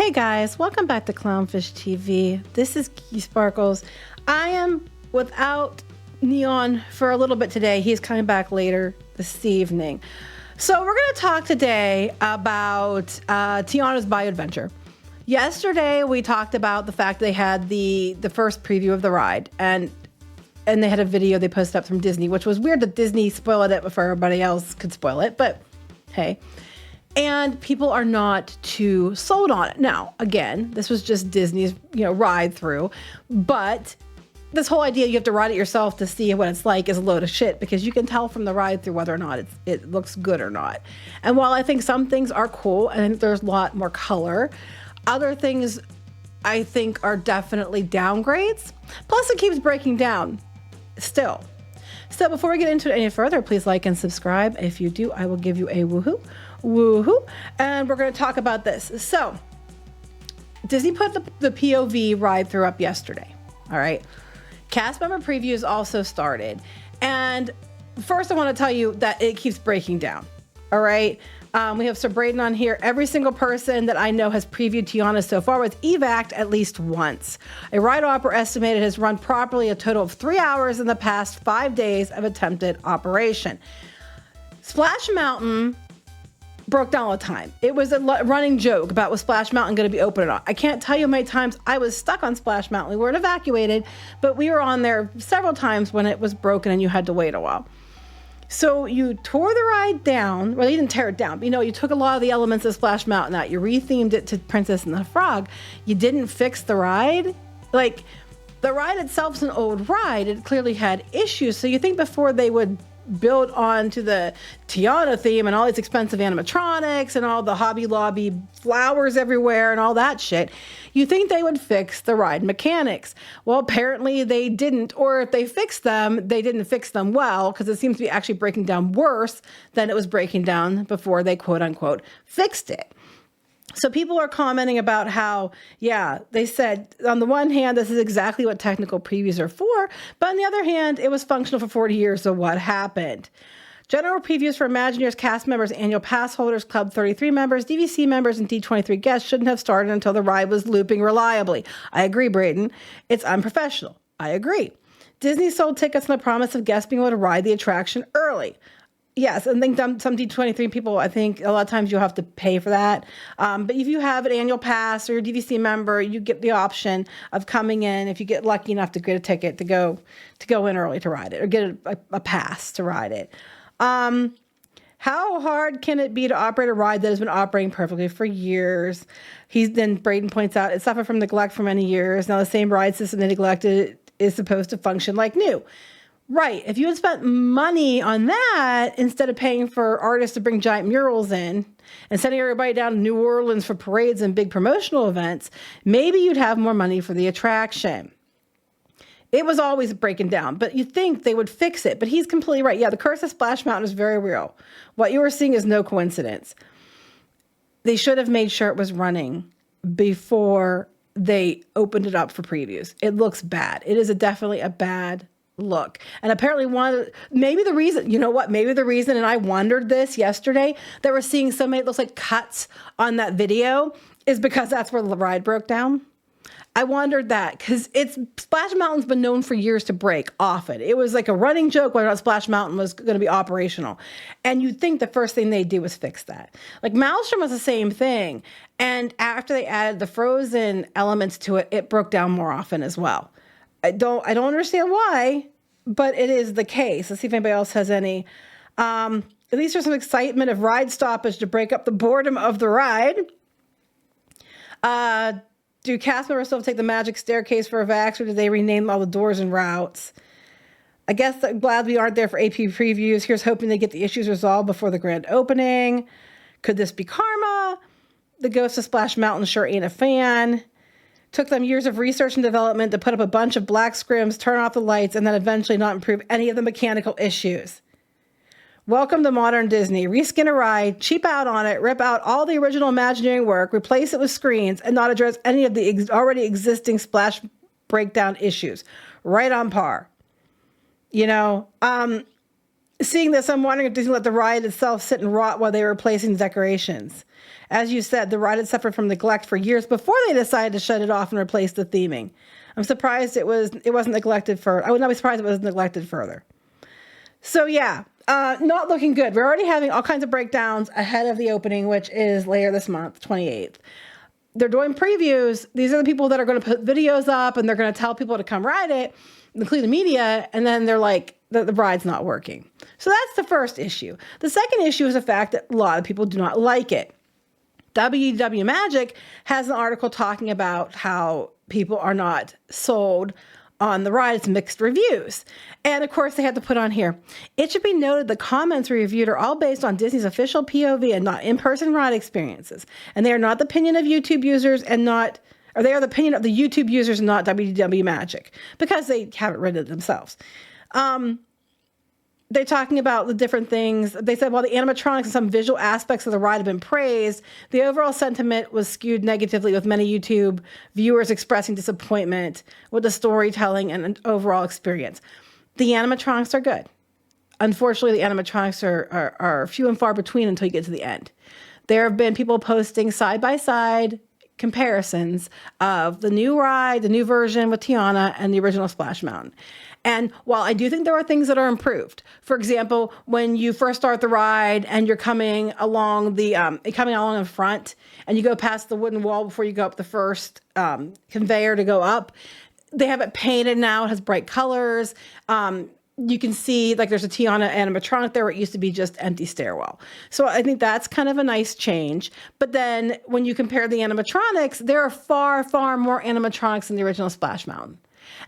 Hey guys, welcome back to Clownfish TV. This is Kiki Sparkles. I am without Neon for a little bit today. He's coming back later this evening. So we're going to talk today about Tiana's Bayou Adventure. Yesterday we talked about the fact they had the first preview of the ride, and they had a video they posted up from Disney, which was weird that Disney spoiled it before everybody else could spoil it, but hey. And people are not too sold on it. Now, again, this was just Disney's, ride through, but this whole idea you have to ride it yourself to see what it's like is a load of shit, because you can tell from the ride through whether or not it looks good or not. And while I think some things are cool and there's a lot more color, other things I think are definitely downgrades. Plus it keeps breaking down still. So before we get into it any further, please like and subscribe. If you do, I will give you a woohoo. Woohoo. And we're going to talk about this. So Disney put the POV ride through up yesterday. All right. Cast member previews also started. And first I want to tell you that it keeps breaking down. All right. We have Sir Braden on here. Every single person that I know has previewed Tiana so far was evac'd at least once. A ride opera estimated has run properly a total of 3 hours in the past 5 days of attempted operation. Splash Mountain broke down all the time. It was a running joke about was Splash Mountain going to be open or not. I can't tell you how many times I was stuck on Splash Mountain. We weren't evacuated, but we were on there several times when it was broken and you had to wait a while. So you tore the ride down. Well, you didn't tear it down, but you took a lot of the elements of Splash Mountain out. You rethemed it to Princess and the Frog. You didn't fix the ride. Like, the ride itself's an old ride. It clearly had issues. So you think before they would build on to the Tiana theme and all these expensive animatronics and all the Hobby Lobby flowers everywhere and all that shit, you think they would fix the ride mechanics. Well, apparently they didn't, or if they fixed them, they didn't fix them well, because it seems to be actually breaking down worse than it was breaking down before they quote unquote fixed it. So people are commenting about how, they said, on the one hand, this is exactly what technical previews are for, but on the other hand, it was functional for 40 years, so what happened? General previews for Imagineers cast members, annual pass holders, Club 33 members, DVC members, and D23 guests shouldn't have started until the ride was looping reliably. I agree, Braden. It's unprofessional. I agree. Disney sold tickets on the promise of guests being able to ride the attraction early. Yes, and then some D23 people, I think a lot of times you'll have to pay for that. But if you have an annual pass or a DVC member, you get the option of coming in if you get lucky enough to get a ticket to go in early to ride it, or get a pass to ride it. How hard can it be to operate a ride that has been operating perfectly for years? Then Braden points out it suffered from neglect for many years. Now the same ride system they neglected is supposed to function like new. Right. If you had spent money on that instead of paying for artists to bring giant murals in and sending everybody down to New Orleans for parades and big promotional events, maybe you'd have more money for the attraction. It was always breaking down, but you'd think they would fix it. But he's completely right. Yeah, the curse of Splash Mountain is very real. What you were seeing is no coincidence. They should have made sure it was running before they opened it up for previews. It looks bad. It is definitely a bad look. And apparently maybe the reason, and I wondered this yesterday, that we're seeing so many, it looks like cuts on that video, is because that's where the ride broke down. I wondered that, because Splash Mountain's been known for years to break often. It was like a running joke whether or not Splash Mountain was going to be operational. And you'd think the first thing they do was fix that. Like Maelstrom was the same thing. And after they added the Frozen elements to it, it broke down more often as well. I don't understand why, but it is the case. Let's see if anybody else has any. At least there's some excitement of ride stoppage to break up the boredom of the ride. Do cast members still take the magic staircase for evacs, or do they rename all the doors and routes? I guess I'm glad we aren't there for AP previews. Here's hoping they get the issues resolved before the grand opening. Could this be karma? The ghost of Splash Mountain sure ain't a fan. Took them years of research and development to put up a bunch of black scrims, turn off the lights, and then eventually not improve any of the mechanical issues. Welcome to modern Disney. Reskin a ride, cheap out on it, rip out all the original Imagineering work, replace it with screens, and not address any of the already existing splash breakdown issues. Right on par. Seeing this, I'm wondering if Disney let the ride itself sit and rot while they were replacing the decorations. As you said, the ride had suffered from neglect for years before they decided to shut it off and replace the theming. I'm surprised it wasn't neglected further. I would not be surprised if it was neglected further. So yeah, not looking good. We're already having all kinds of breakdowns ahead of the opening, which is later this month, 28th. They're doing previews. These are the people that are going to put videos up, and they're going to tell people to come ride it, including the media, and then they're like, the ride's not working. So that's the first issue. The second issue is the fact that a lot of people do not like it. WDW Magic has an article talking about how people are not sold on the ride. It's mixed reviews. And of course, they had to put on here, it should be noted the comments we reviewed are all based on Disney's official POV and not in-person ride experiences. And they are not the opinion of YouTube users and not, or they are the opinion of the YouTube users and not WDW Magic, because they haven't written it themselves. They're talking about the different things. They said, while the animatronics and some visual aspects of the ride have been praised, the overall sentiment was skewed negatively, with many YouTube viewers expressing disappointment with the storytelling and overall experience. The animatronics are good. Unfortunately, the animatronics are few and far between until you get to the end. There have been people posting side-by-side comparisons of the new ride, the new version with Tiana, and the original Splash Mountain. And while I do think there are things that are improved, for example, when you first start the ride and you're coming along in front and you go past the wooden wall before you go up the first conveyor to go up, they have it painted now. It has bright colors. You can see like there's a Tiana animatronic there where it used to be just empty stairwell. So I think that's kind of a nice change. But then when you compare the animatronics, there are far, far more animatronics in the original Splash Mountain.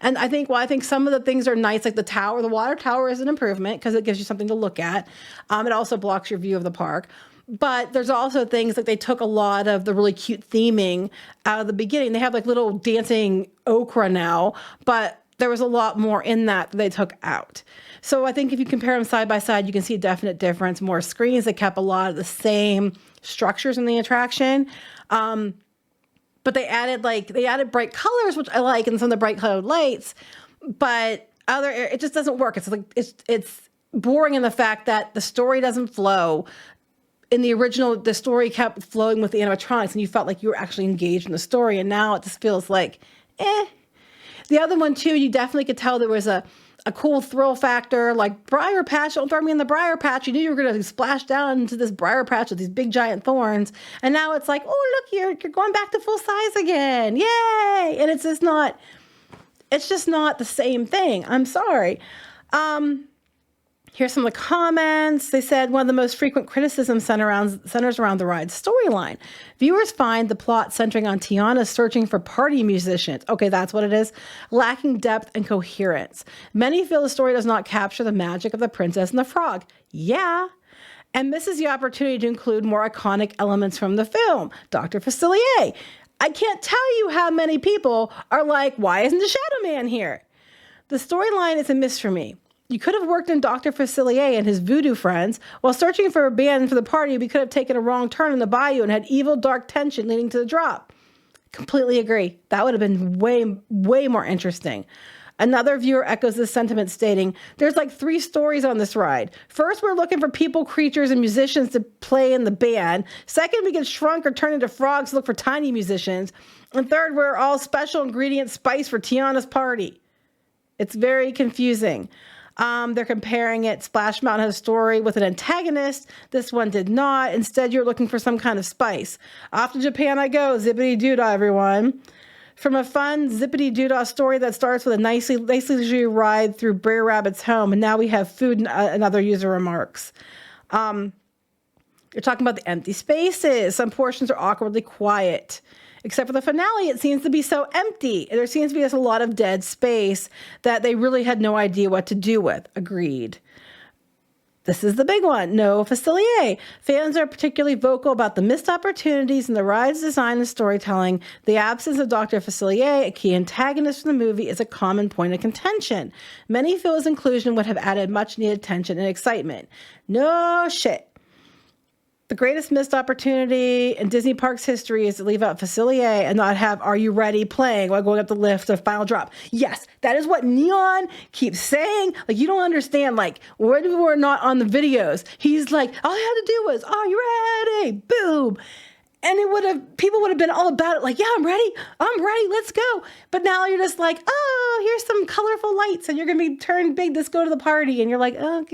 And I think some of the things are nice, like the water tower is an improvement because it gives you something to look at. It also blocks your view of the park. But there's also things like they took a lot of the really cute theming out of the beginning. They have like little dancing okra now, but there was a lot more in that they took out. So I think if you compare them side by side, you can see a definite difference. More screens that kept a lot of the same structures in the attraction. But they added bright colors, which I like, and some of the bright colored lights. But it just doesn't work. It's like it's boring in the fact that the story doesn't flow. In the original, the story kept flowing with the animatronics, and you felt like you were actually engaged in the story. And now it just feels like, eh. The other one too, you definitely could tell there was a cool thrill factor, like Briar Patch. Don't throw me in the Briar Patch. You knew you were going to splash down into this Briar Patch with these big giant thorns. And now it's like, oh, look, you're going back to full size again. Yay. And it's just not the same thing. I'm sorry. Here's some of the comments. They said one of the most frequent criticisms centers around the ride's storyline. Viewers find the plot centering on Tiana searching for party musicians. Okay, that's what it is. Lacking depth and coherence. Many feel the story does not capture the magic of the princess and the frog. Yeah. And misses the opportunity to include more iconic elements from the film. Dr. Facilier. I can't tell you how many people are like, why isn't the Shadow Man here? The storyline is a miss for me. You could have worked in Dr. Facilier and his voodoo friends. While searching for a band for the party, we could have taken a wrong turn in the bayou and had evil, dark tension leading to the drop. Completely agree. That would have been way, way more interesting. Another viewer echoes this sentiment, stating, there's like 3 stories on this ride. First, we're looking for people, creatures, and musicians to play in the band. Second, we get shrunk or turned into frogs to look for tiny musicians. And third, we're all special ingredient spice for Tiana's party. It's very confusing. They're comparing it. Splash Mountain has a story with an antagonist. This one did not. Instead, you're looking for some kind of spice. Off to Japan I go. Zippity doodah, everyone. From a fun zippity doodah story that starts with a nicely ride through Brer Rabbit's home, and now we have food and other user remarks. You're talking about the empty spaces. Some portions are awkwardly quiet. Except for the finale, it seems to be so empty. There seems to be just a lot of dead space that they really had no idea what to do with. Agreed. This is the big one. No Facilier. Fans are particularly vocal about the missed opportunities in the ride's design and storytelling. The absence of Dr. Facilier, a key antagonist for the movie, is a common point of contention. Many feel his inclusion would have added much needed tension and excitement. No shit. The greatest missed opportunity in Disney Parks history is to leave out Facilier and not have Are You Ready playing while going up the lift of Final Drop. Yes, that is what Neon keeps saying. Like, you don't understand, like, when we're not on the videos, he's like, all I had to do was, Are you ready? Boom. And people would have been all about it, like, yeah, I'm ready, let's go. But now you're just like, oh, here's some colorful lights, and you're going to be turned big, let's go to the party. And you're like, oh,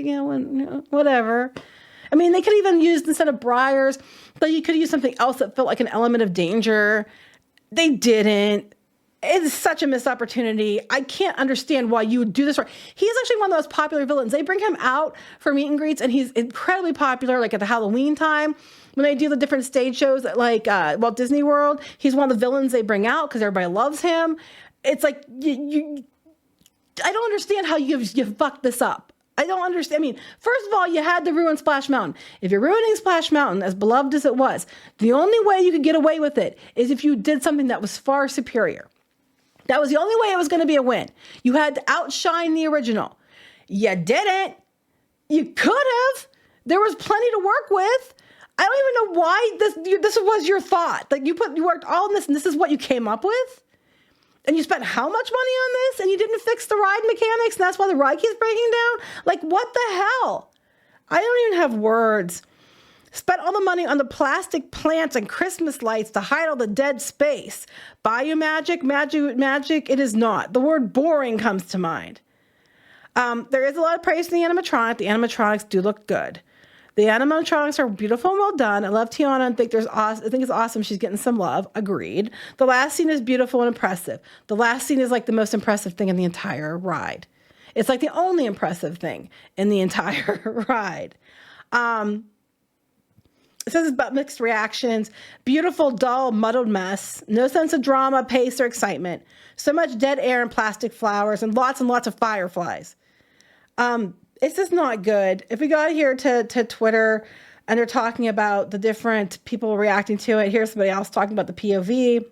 whatever. I mean, they could even use, instead of briars, but you could use something else that felt like an element of danger. They didn't. It's such a missed opportunity. I can't understand why you would do this. He's actually one of the most popular villains. They bring him out for meet and greets, and he's incredibly popular, like at the Halloween time. When they do the different stage shows at like Walt Disney World, he's one of the villains they bring out because everybody loves him. It's like, I don't understand how you fucked this up. I don't understand. I mean, first of all, you had to ruin Splash Mountain. If you're ruining Splash Mountain, as beloved as it was, the only way you could get away with it is if you did something that was far superior. That was the only way it was going to be a win. You had to outshine the original. You didn't. You could have. There was plenty to work with. I don't even know why this was your thought. Like you worked all in this, and this is what you came up with? And you spent how much money on this? And you didn't fix the ride mechanics, and that's why the ride keeps breaking down? Like, what the hell? I don't even have words. Spent all the money on the plastic plants and Christmas lights to hide all the dead space. Bayou magic, it is not. The word boring comes to mind. There is a lot of praise for the animatronic. The animatronics do look good. The animatronics are beautiful and well done. I love Tiana and think it's awesome she's getting some love. Agreed. The last scene is beautiful and impressive. The last scene is like the most impressive thing in the entire ride. It's like the only impressive thing in the entire ride. It says it's about mixed reactions. Beautiful, dull, muddled mess. No sense of drama, pace, or excitement. So much dead air and plastic flowers and lots of fireflies. It's just not good. If we got here to Twitter and they're talking about the different people reacting to it, here's somebody else talking about the POV.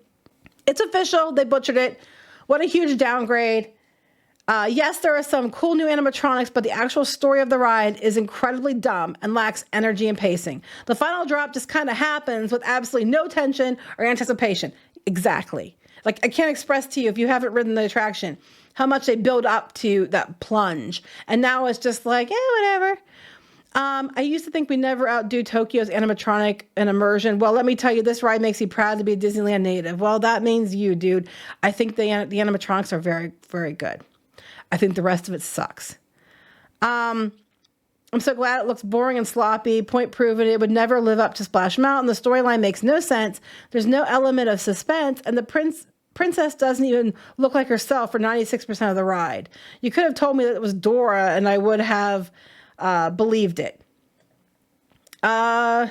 It's official. They butchered it. What a huge downgrade. Yes, there are some cool new animatronics, but the actual story of the ride is incredibly dumb and lacks energy and pacing. The final drop just kind of happens with absolutely no tension or anticipation. Exactly. Like, I can't express to you, if you haven't ridden the attraction, how much they build up to that plunge. And now it's just like, whatever. I used to think we never outdo Tokyo's animatronic and immersion. Well, let me tell you, this ride makes me proud to be a Disneyland native. Well, that means you, dude. I think the animatronics are very, very good. I think the rest of it sucks. I'm so glad it looks boring and sloppy. Point proven, it would never live up to Splash Mountain. The storyline makes no sense. There's no element of suspense, and the princess doesn't even look like herself for 96% of the ride. You could have told me that it was Dora, and I would have believed it. They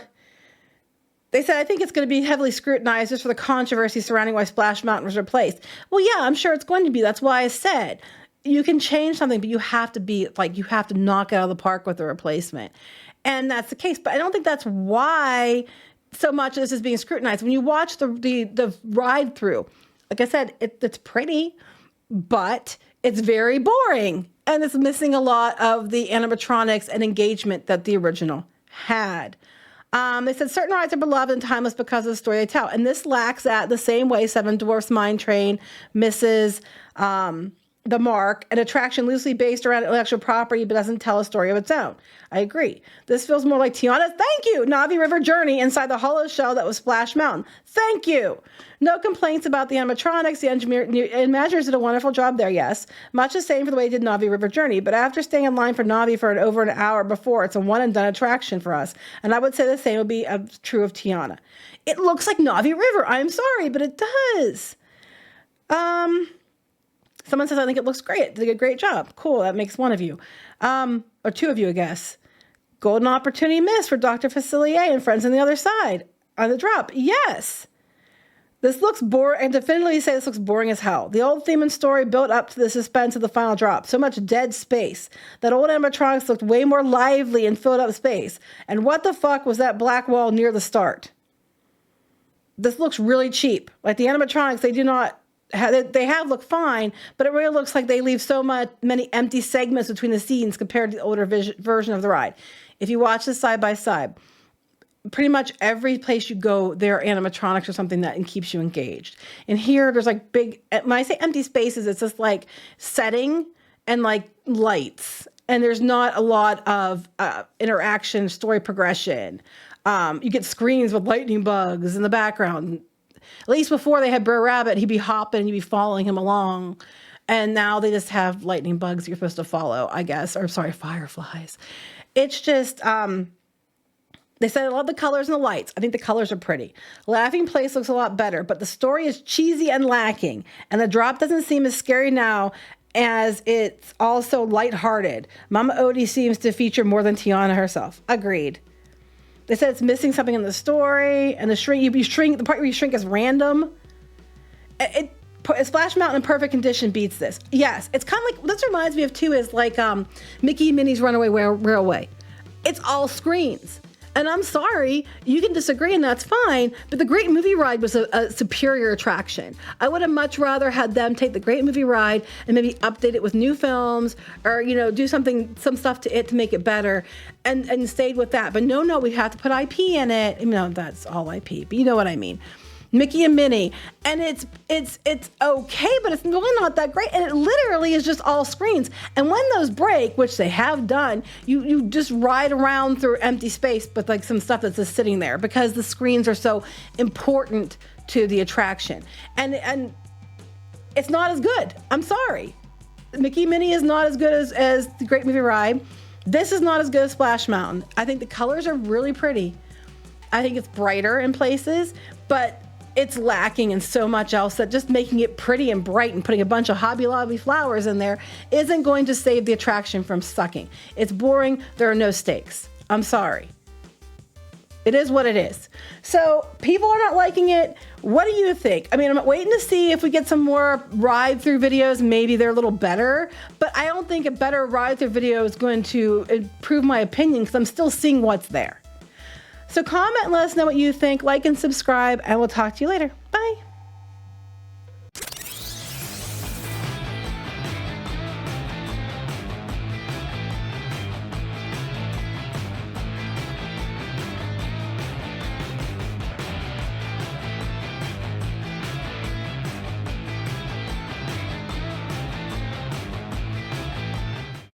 said, I think it's going to be heavily scrutinized just for the controversy surrounding why Splash Mountain was replaced. Well, yeah, I'm sure it's going to be. That's why I said you can change something, but you have to knock it out of the park with the replacement. And that's the case. But I don't think that's why so much of this is being scrutinized. When you watch the ride through, like I said, it's pretty, but it's very boring. And it's missing a lot of the animatronics and engagement that the original had. They said certain rides are beloved and timeless because of the story they tell. And this lacks that the same way Seven Dwarfs Mine Train misses the mark, an attraction loosely based around intellectual property but doesn't tell a story of its own. I agree. This feels more like Tiana's Thank You! Navi River Journey inside the hollow shell that was Splash Mountain. Thank you! No complaints about the animatronics. The Imagineers did a wonderful job there, yes. Much the same for the way they did Navi River Journey, but after staying in line for Navi for over an hour before, it's a one-and-done attraction for us. And I would say the same would be true of Tiana. It looks like Navi River. I'm sorry, but it does. Someone says, I think it looks great. Did a great job. Cool. That makes one of you. Or two of you, I guess. Golden opportunity missed for Dr. Facilier and friends on the other side. On the drop. Yes. This looks boring, and definitively say this looks boring as hell. The old theme and story built up to the suspense of the final drop. So much dead space. That old animatronics looked way more lively and filled up space. And what the fuck was that black wall near the start? This looks really cheap. Like the animatronics, they have looked fine, but it really looks like they leave many empty segments between the scenes compared to the older version of the ride. If you watch this side by side, pretty much every place you go, there are animatronics or something that keeps you engaged. And here, there's when I say empty spaces, it's just like setting and like lights and there's not a lot of interaction, story progression. You get screens with lightning bugs in the background. At least before they had Brer Rabbit, he'd be hopping and you'd be following him along. And now they just have lightning bugs you're supposed to follow, I guess. Or sorry, fireflies. It's just, they said I love the colors and the lights. I think the colors are pretty. Laughing Place looks a lot better, but the story is cheesy and lacking. And the drop doesn't seem as scary now as it's also lighthearted. Mama Odie seems to feature more than Tiana herself. Agreed. They said it's missing something in the story, and the part where you shrink is random. Splash Mountain in perfect condition beats this. Yes, it's kind of like, this reminds me of too, is like Mickey and Minnie's Runaway Railway. It's all screens. And I'm sorry, you can disagree and that's fine, but the Great Movie Ride was a superior attraction. I would have much rather had them take the Great Movie Ride and maybe update it with new films or, do some stuff to it to make it better and stayed with that. But no, we have to put IP in it. That's all IP, but you know what I mean. Mickey and Minnie, and it's okay, but it's really not that great, and it literally is just all screens. And when those break, which they have done, you just ride around through empty space, but like some stuff that's just sitting there because the screens are so important to the attraction, and it's not as good. I'm sorry, Mickey and Minnie is not as good as the Great Movie Ride. This is not as good as Splash Mountain. I think the colors are really pretty. I think it's brighter in places, but it's lacking in so much else that just making it pretty and bright and putting a bunch of Hobby Lobby flowers in there isn't going to save the attraction from sucking. It's boring. There are no stakes. I'm sorry. It is what it is. So people are not liking it. What do you think? I'm waiting to see if we get some more ride-through videos. Maybe they're a little better, but I don't think a better ride-through video is going to improve my opinion because I'm still seeing what's there. So comment and let us know what you think. Like and subscribe, and we'll talk to you later. Bye.